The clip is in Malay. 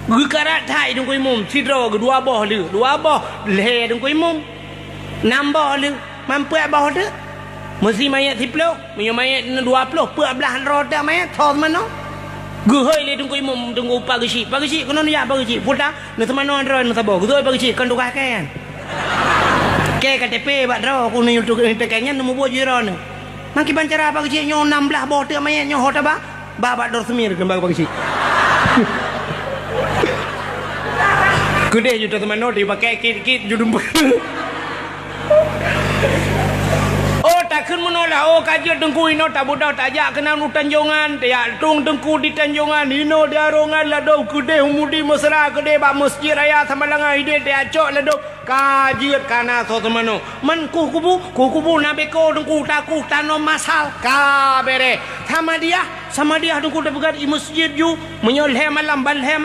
Gekarat thai dong koi mum sidro dua boh lu dua boh le dong koi mum enam boh lu mampu boh tu mesti mayat tiplo punya mayat 20 belah roda mayat thos mano gehoi le dong koi mum dong pagi kono ya pagi puta ne temano ro ne tabo gehoi pagi kan tukah kan ke KTP bak ro ku ni untuk tekanya nemu bo jiro ne maki bancara pagi nyo 16 boh tu mayat nyo hota ba dor semir ke pagi Gede juta teman noti pakai kit judum. Oh tak kun menolak oh kaji tengku ino tak budak tak jak kena nu tanjongan tiak tung tengku di tanjongan ino dia rongan lah dong gede umudi mesra gede bak masjid raya Samalangan ide tiak cok lah dong kaji kana so temano man kukubu nabeko tengku taku tano masal ka bere sama dia tengku dekat masjid ju menyoleh malam balhe